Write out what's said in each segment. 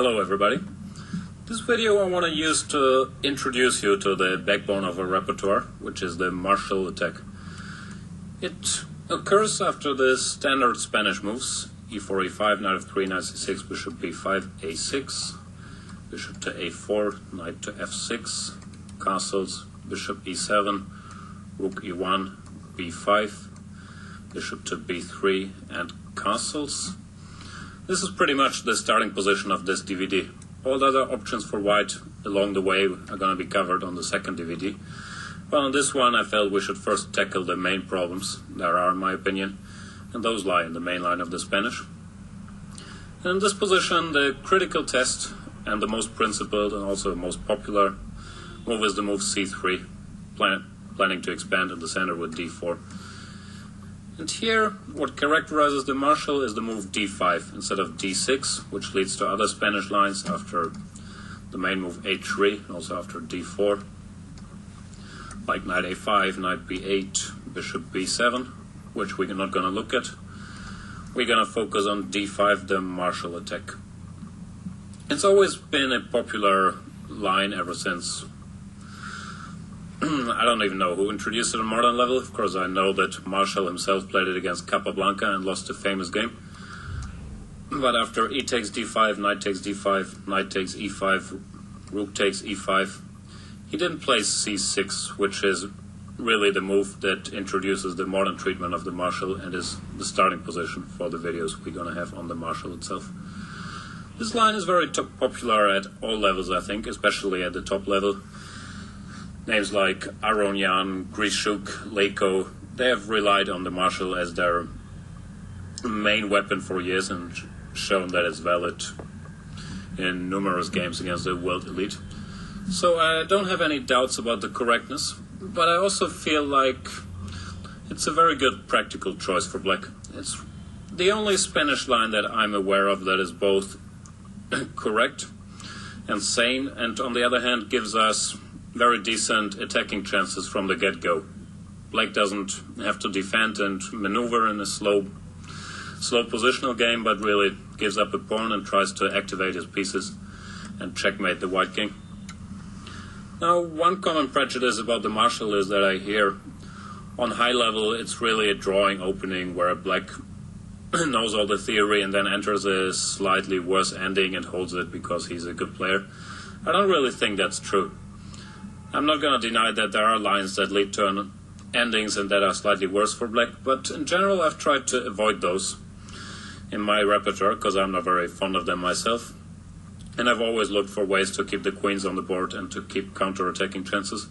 Hello everybody. This video I want to use to introduce you to the backbone of our repertoire, which is the marshal attack. It occurs after the standard Spanish moves: e4, e5, knight f3, knight c6, bishop b5, a6, bishop to a4, knight to f6, castles, bishop e7, rook e1, b5, bishop to b3, and castles. This is pretty much the starting position of this DVD. All the other options for white along the way are going to be covered on the second DVD. But on this one I felt we should first tackle the main problems there are, in my opinion, and those lie in the main line of the Spanish. And in this position, the critical test and the most principled and also most popular move is the move c3, planning to expand in the center with d4. And here, what characterizes the marshal is the move d5 instead of d6, which leads to other Spanish lines after the main move h3, and also after d4, like knight a5, knight b8, bishop b7, which we're not going to look at. We're going to focus on d5, the marshal attack. It's always been a popular line ever since. I don't even know who introduced it on modern level. Of course, I know that Marshall himself played it against Capablanca and lost a famous game. But after e takes d5, knight takes d5, knight takes e5, rook takes e5, he didn't play c6, which is really the move that introduces the modern treatment of the marshal and is the starting position for the videos we're going to have on the marshal itself. This line is very popular at all levels, I think, especially at the top level. Names like Aronian, Grishuk, Leko, they have relied on the marshal as their main weapon for years and shown that it's valid in numerous games against the world elite. So I don't have any doubts about the correctness, but I also feel like it's a very good practical choice for black. It's the only Spanish line that I'm aware of that is both correct and sane, and on the other hand gives us very decent attacking chances from the get-go. Black doesn't have to defend and maneuver in a slow positional game, but really gives up a pawn and tries to activate his pieces and checkmate the white king. Now, one common prejudice about the marshal is that I hear on high level it's really a drawing opening where black knows all the theory and then enters a slightly worse ending and holds it because he's a good player. I don't really think that's true. I'm not going to deny that there are lines that lead to endings and that are slightly worse for black, but in general I've tried to avoid those in my repertoire because I'm not very fond of them myself. And I've always looked for ways to keep the queens on the board and to keep counter-attacking chances.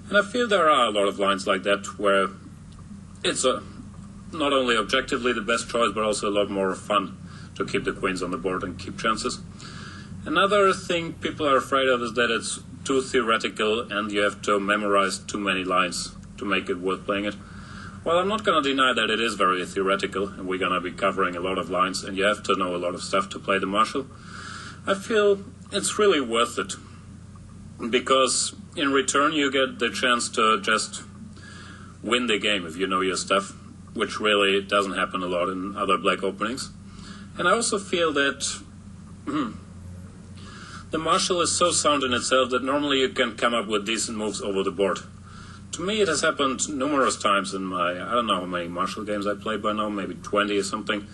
And I feel there are a lot of lines like that where it's not only objectively the best choice, but also a lot more fun to keep the queens on the board and keep chances. Another thing people are afraid of is that it's too theoretical and you have to memorize too many lines to make it worth playing it. Well, I'm not going to deny that it is very theoretical and we're going to be covering a lot of lines and you have to know a lot of stuff to play the marshal. I feel it's really worth it because in return you get the chance to just win the game if you know your stuff, which really doesn't happen a lot in other black openings. And I also feel that the marshal is so sound in itself that normally you can come up with decent moves over the board. To me it has happened numerous times in my, I don't know how many marshal games I played by now, maybe 20 or something,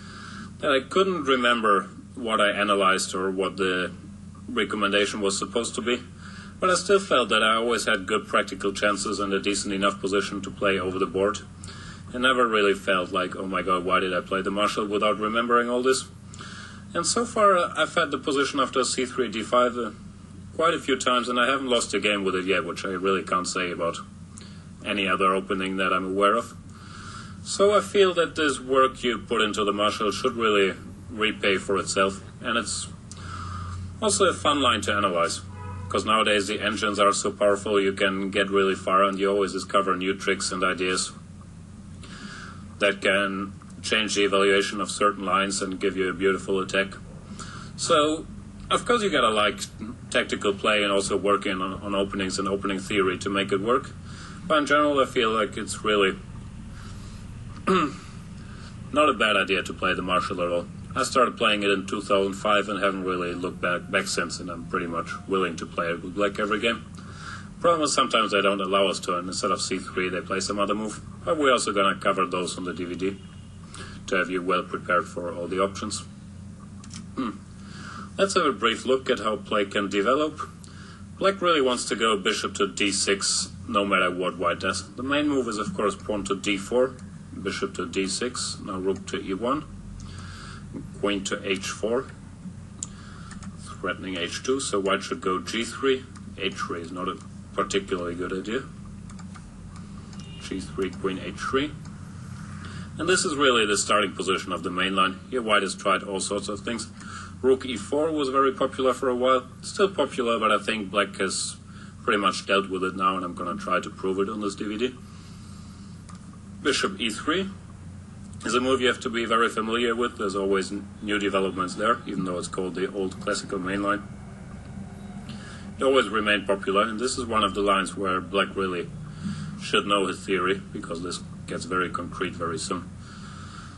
that I couldn't remember what I analyzed or what the recommendation was supposed to be. But I still felt that I always had good practical chances and a decent enough position to play over the board. I never really felt like, oh my god, why did I play the marshal without remembering all this? And so far I've had the position after c3, d5 quite a few times and I haven't lost a game with it yet, which I really can't say about any other opening that I'm aware of. So I feel that this work you put into the marshal should really repay for itself, and it's also a fun line to analyze, because nowadays the engines are so powerful you can get really far and you always discover new tricks and ideas that can change the evaluation of certain lines and give you a beautiful attack. So, of course you gotta like tactical play and also working on openings and opening theory to make it work. But in general I feel like it's really not a bad idea to play the marshal at all. I started playing it in 2005 and haven't really looked back since, and I'm pretty much willing to play it with black every game. Problem is sometimes they don't allow us to, and instead of c3 they play some other move. But we're also going to cover those on the DVD to have you well prepared for all the options. Let's have a brief look at how play can develop. Black really wants to go bishop to d6 no matter what white does. The main move is of course pawn to d4, bishop to d6, now rook to e1, queen to h4, threatening h2, so white should go g3. h3 is not a particularly good idea. g3, queen h3. And this is really the starting position of the main line. Here white has tried all sorts of things. Rook e4 was very popular for a while. Still popular, but I think black has pretty much dealt with it now, and I'm going to try to prove it on this DVD. Bishop e3 is a move you have to be very familiar with. There's always new developments there, even though it's called the old classical main line. It always remained popular, and this is one of the lines where black really should know his theory, because this gets very concrete very soon.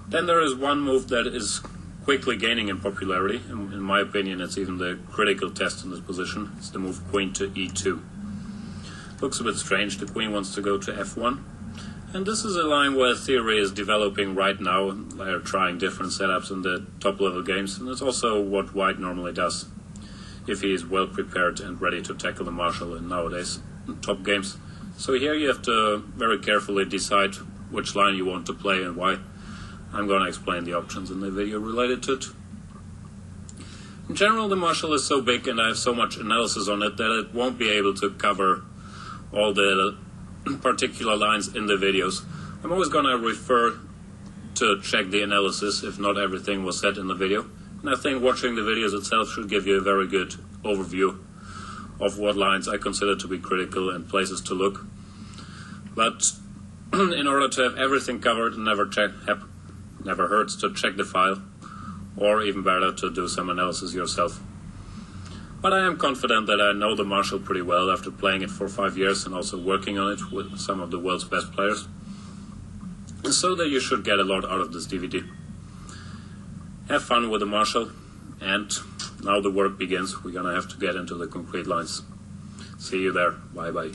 Then there is one move that is quickly gaining in popularity, and in my opinion it's even the critical test in this position. It's the move queen to e2. Looks a bit strange. The queen wants to go to f1, and this is a line where theory is developing right now. They're trying different setups in the top level games, and it's also what white normally does if he is well prepared and ready to tackle the marshal in nowadays top games. So here you have to very carefully decide which line you want to play and why. I'm going to explain the options in the video related to it. In general, the marshal is so big and I have so much analysis on it that it won't be able to cover all the particular lines in the videos. I'm always going to refer to check the analysis if not everything was said in the video. And I think watching the videos itself should give you a very good overview of what lines I consider to be critical and places to look. But in order to have everything covered, never hurts to check the file, or even better to do some analysis yourself. But I am confident that I know the marshal pretty well after playing it for 5 years and also working on it with some of the world's best players. So that you should get a lot out of this DVD. Have fun with the marshal, and now the work begins. We're gonna have to get into the concrete lines. See you there. Bye bye.